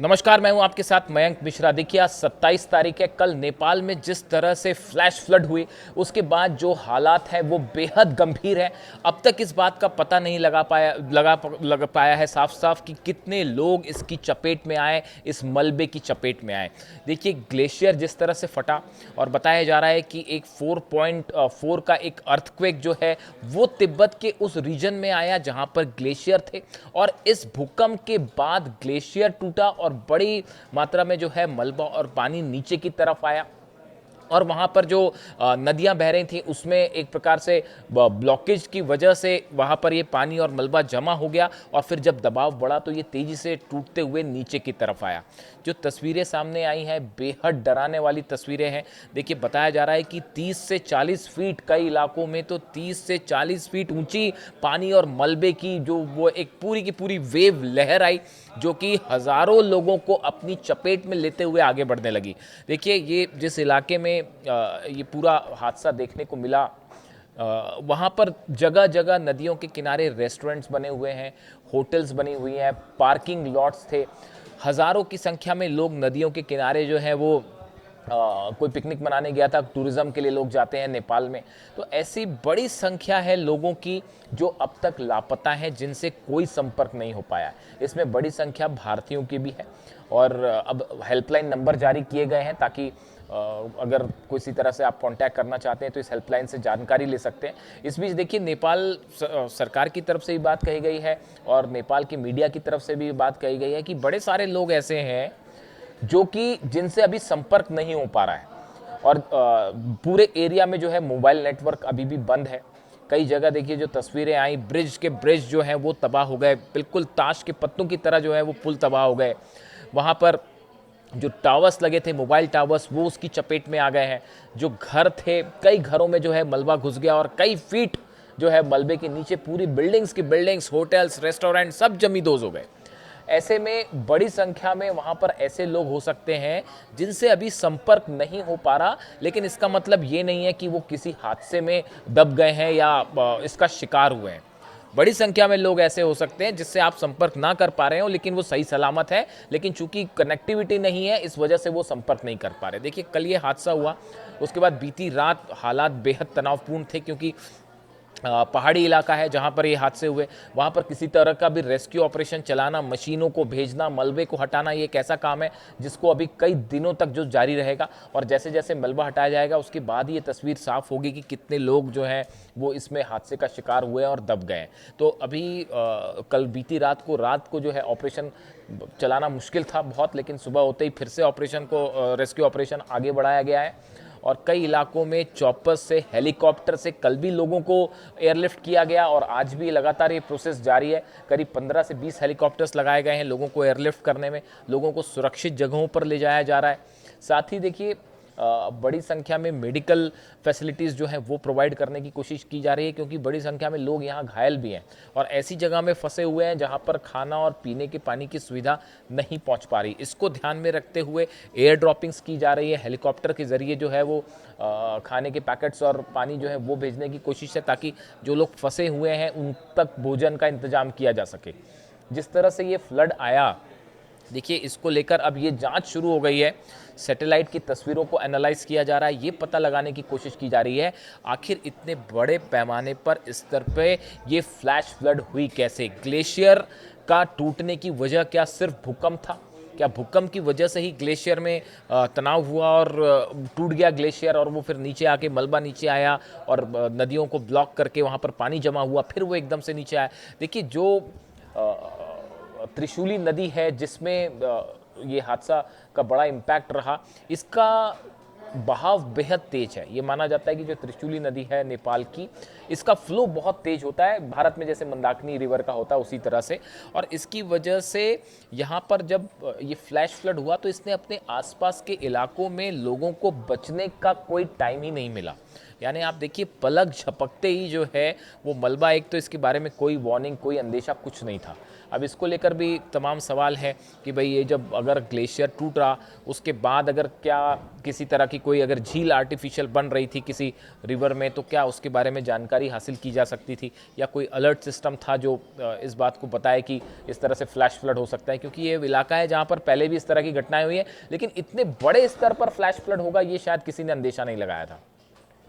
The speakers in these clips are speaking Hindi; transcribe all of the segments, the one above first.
नमस्कार, मैं हूं आपके साथ मयंक मिश्रा। देखिए आज 27 तारीख है। कल नेपाल में जिस तरह से फ्लैश फ्लड हुई उसके बाद जो हालात है वो बेहद गंभीर है। अब तक इस बात का पता नहीं लगा पाया है साफ साफ कि कितने लोग इसकी चपेट में आए, इस मलबे की चपेट में आए। देखिए ग्लेशियर जिस तरह से फटा और बताया जा रहा है कि एक 4.4 का एक अर्थक्वेक जो है वो तिब्बत के उस रीजन में आया जहां पर ग्लेशियर थे, और इस भूकंप के बाद ग्लेशियर टूटा और बड़ी मात्रा में जो है मलबा और पानी नीचे की तरफ आया। और वहाँ पर जो नदियाँ बह रही थी उसमें एक प्रकार से ब्लॉकेज की वजह से वहाँ पर ये पानी और मलबा जमा हो गया, और फिर जब दबाव बढ़ा तो ये तेज़ी से टूटते हुए नीचे की तरफ आया। जो तस्वीरें सामने आई हैं बेहद डराने वाली तस्वीरें हैं। देखिए बताया जा रहा है कि 30 से 40 फीट, कई इलाकों में तो 30 से 40 फीट ऊंची पानी और मलबे की जो वो एक पूरी की पूरी वेव लहर आई, जो कि हज़ारों लोगों को अपनी चपेट में लेते हुए आगे बढ़ने लगी। देखिए ये जिस इलाके में ये पूरा हादसा देखने को मिला, वहाँ पर जगह जगह नदियों के किनारे रेस्टोरेंट्स बने हुए हैं, होटल्स बनी हुई हैं, पार्किंग लॉट्स थे। हज़ारों की संख्या में लोग नदियों के किनारे जो है वो कोई पिकनिक मनाने गया था, टूरिज्म के लिए लोग जाते हैं नेपाल में। तो ऐसी बड़ी संख्या है लोगों की जो अब तक लापता हैं, जिनसे कोई संपर्क नहीं हो पाया है। इसमें बड़ी संख्या भारतीयों की भी है, और अब हेल्पलाइन नंबर जारी किए गए हैं ताकि अगर किसी तरह से आप कांटेक्ट करना चाहते हैं तो इस हेल्पलाइन से जानकारी ले सकते हैं। इस बीच देखिए नेपाल सरकार की तरफ से भी बात कही गई है और नेपाल की मीडिया की तरफ से भी बात कही गई है कि बड़े सारे लोग ऐसे हैं जो कि जिनसे अभी संपर्क नहीं हो पा रहा है, और पूरे एरिया में जो है मोबाइल नेटवर्क अभी भी बंद है। कई जगह देखिए जो तस्वीरें आई, ब्रिज जो हैं वो तबाह हो गए, बिल्कुल ताश के पत्तों की तरह जो है वो पुल तबाह हो गए। वहाँ पर जो टावर्स लगे थे, मोबाइल टावर्स, वो उसकी चपेट में आ गए हैं। जो घर थे, कई घरों में जो है मलबा घुस गया और कई फीट जो है मलबे के नीचे पूरी बिल्डिंग्स, होटल्स, रेस्टोरेंट सब जमींदोज हो गए। ऐसे में बड़ी संख्या में वहाँ पर ऐसे लोग हो सकते हैं जिनसे अभी संपर्क नहीं हो पा रहा, लेकिन इसका मतलब ये नहीं है कि वो किसी हादसे में दब गए हैं या इसका शिकार हुए हैं। बड़ी संख्या में लोग ऐसे हो सकते हैं जिससे आप संपर्क ना कर पा रहे हो, लेकिन वो सही सलामत है, लेकिन चूंकि कनेक्टिविटी नहीं है इस वजह से वो संपर्क नहीं कर पा रहे। देखिए कल ये हादसा हुआ, उसके बाद बीती रात हालात बेहद तनावपूर्ण थे, क्योंकि पहाड़ी इलाका है जहाँ पर ये हादसे हुए। वहाँ पर किसी तरह का भी रेस्क्यू ऑपरेशन चलाना, मशीनों को भेजना, मलबे को हटाना, ये एक ऐसा काम है जिसको अभी कई दिनों तक जो जारी रहेगा, और जैसे जैसे मलबा हटाया जाएगा उसके बाद ये तस्वीर साफ होगी कि कितने लोग जो हैं वो इसमें हादसे का शिकार हुए और दब गए हैं। तो अभी कल बीती रात को जो है ऑपरेशन चलाना मुश्किल था बहुत, लेकिन सुबह होते ही फिर से ऑपरेशन को रेस्क्यू ऑपरेशन आगे बढ़ाया गया है, और कई इलाकों में चॉपर से, हेलीकॉप्टर से कल भी लोगों को एयरलिफ्ट किया गया, और आज भी लगातार ये प्रोसेस जारी है। करीब 15 से 20 हेलीकॉप्टर्स लगाए गए हैं लोगों को एयरलिफ्ट करने में, लोगों को सुरक्षित जगहों पर ले जाया जा रहा है। साथ ही देखिए बड़ी संख्या में मेडिकल फैसिलिटीज़ जो हैं वो प्रोवाइड करने की कोशिश की जा रही है, क्योंकि बड़ी संख्या में लोग यहाँ घायल भी हैं और ऐसी जगह में फंसे हुए हैं जहाँ पर खाना और पीने के पानी की सुविधा नहीं पहुँच पा रही। इसको ध्यान में रखते हुए एयर ड्रॉपिंग्स की जा रही है, हेलीकॉप्टर के ज़रिए जो है वो खाने के पैकेट्स और पानी जो है वो भेजने की कोशिश है, ताकि जो लोग फंसे हुए हैं उन तक भोजन का इंतजाम किया जा सके। जिस तरह से ये फ्लड आया, देखिए इसको लेकर अब ये जांच शुरू हो गई है। सैटेलाइट की तस्वीरों को एनालाइज किया जा रहा है, ये पता लगाने की कोशिश की जा रही है आखिर इतने बड़े पैमाने पर इस स्तर पे ये फ्लैश फ्लड हुई कैसे। ग्लेशियर का टूटने की वजह क्या सिर्फ भूकंप था? क्या भूकंप की वजह से ही ग्लेशियर में तनाव हुआ और टूट गया ग्लेशियर, और वो फिर नीचे आके मलबा नीचे आया और नदियों को ब्लॉक करके वहाँ पर पानी जमा हुआ, फिर वो एकदम से नीचे आया? देखिए जो त्रिशूली नदी है जिसमें ये हादसा का बड़ा इम्पैक्ट रहा, इसका बहाव बेहद तेज है। ये माना जाता है कि जो त्रिशूली नदी है नेपाल की, इसका फ्लो बहुत तेज होता है, भारत में जैसे मंदाकिनी रिवर का होता है उसी तरह से, और इसकी वजह से यहाँ पर जब ये फ्लैश फ्लड हुआ तो इसने अपने आसपास के इलाकों में लोगों को बचने का कोई टाइम ही नहीं मिला, यानी आप देखिए पलक झपकते ही जो है वो मलबा, एक तो इसके बारे में कोई वार्निंग, कोई अंदेशा, कुछ नहीं था। अब इसको लेकर भी तमाम सवाल है कि भाई ये जब अगर ग्लेशियर टूट रहा उसके बाद अगर क्या किसी तरह की कोई अगर झील आर्टिफिशियल बन रही थी किसी रिवर में, तो क्या उसके बारे में जानकारी हासिल की जा सकती थी, या कोई अलर्ट सिस्टम था जो इस बात को बताए कि इस तरह से फ्लैश फ्लड हो सकता है। क्योंकि ये इलाका है जहाँ पर पहले भी इस तरह की घटनाएं हुई हैं, लेकिन इतने बड़े स्तर पर फ्लैश फ्लड होगा ये शायद किसी ने अंदेशा नहीं लगाया था,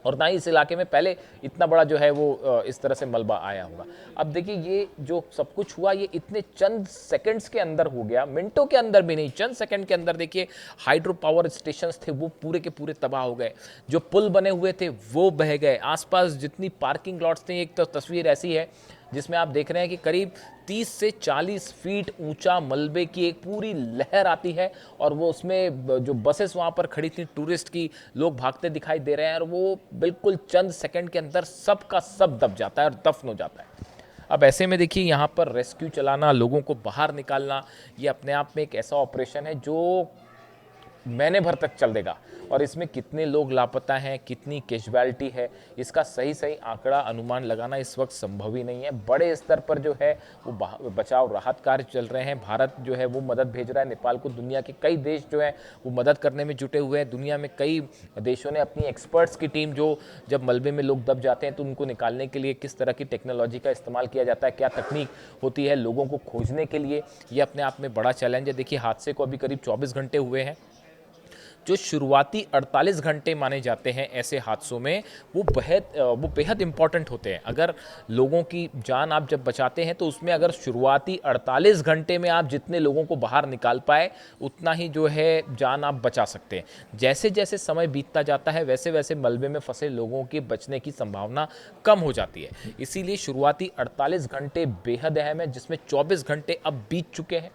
और ना ही इस इलाके में पहले इतना बड़ा जो है वो इस तरह से मलबा आया होगा। अब देखिए ये जो सब कुछ हुआ ये इतने चंद सेकंड्स के अंदर हो गया, मिनटों के अंदर भी नहीं, चंद सेकंड के अंदर। देखिए हाइड्रो पावर स्टेशंस थे वो पूरे के पूरे तबाह हो गए, जो पुल बने हुए थे वो बह गए, आसपास जितनी पार्किंग लॉट्स थे, एक तो तस्वीर ऐसी है जिसमें आप देख रहे हैं कि करीब 30 से 40 फीट ऊंचा मलबे की एक पूरी लहर आती है, और वो उसमें जो बसेस वहाँ पर खड़ी थी टूरिस्ट की, लोग भागते दिखाई दे रहे हैं, और वो बिल्कुल चंद सेकंड के अंदर सब का सब दब जाता है और दफन हो जाता है। अब ऐसे में देखिए यहाँ पर रेस्क्यू चलाना, लोगों को बाहर निकालना, ये अपने आप में एक ऐसा ऑपरेशन है जो महीने भर तक चल देगा, और इसमें कितने लोग लापता हैं, कितनी कैजुअलिटी है, इसका सही सही आंकड़ा अनुमान लगाना इस वक्त संभव ही नहीं है। बड़े स्तर पर जो है वो बचाव राहत कार्य चल रहे हैं, भारत जो है वो मदद भेज रहा है नेपाल को, दुनिया के कई देश जो है वो मदद करने में जुटे हुए हैं। दुनिया में कई देशों ने अपनी एक्सपर्ट्स की टीम, जो जब मलबे में लोग दब जाते हैं तो उनको निकालने के लिए किस तरह की टेक्नोलॉजी का इस्तेमाल किया जाता है, क्या तकनीक होती है लोगों को खोजने के लिए, ये अपने आप में बड़ा चैलेंज है। देखिए हादसे को अभी करीब 24 घंटे हुए हैं, जो शुरुआती 48 घंटे माने जाते हैं ऐसे हादसों में, वो बेहद इंपॉर्टेंट होते हैं। अगर लोगों की जान आप जब बचाते हैं तो उसमें अगर शुरुआती 48 घंटे में आप जितने लोगों को बाहर निकाल पाए उतना ही जो है जान आप बचा सकते हैं। जैसे जैसे समय बीतता जाता है वैसे वैसे मलबे में फंसे लोगों के बचने की संभावना कम हो जाती है। इसीलिए शुरुआती 48 घंटे बेहद अहम है, जिसमें 24 घंटे अब बीत चुके हैं।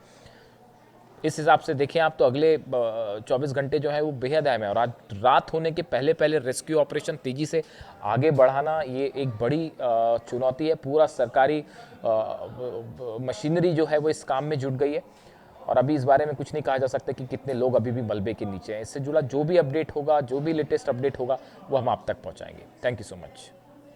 इस हिसाब से देखें आप तो अगले 24 घंटे जो है वो बेहद अहम है, और आज रात होने के पहले पहले रेस्क्यू ऑपरेशन तेज़ी से आगे बढ़ाना ये एक बड़ी चुनौती है। पूरा सरकारी मशीनरी जो है वो इस काम में जुट गई है, और अभी इस बारे में कुछ नहीं कहा जा सकता कि कितने लोग अभी भी मलबे के नीचे हैं। इससे जुड़ा जो भी अपडेट होगा, जो भी लेटेस्ट अपडेट होगा, वो हम आप तक पहुँचाएंगे। Thank you so much.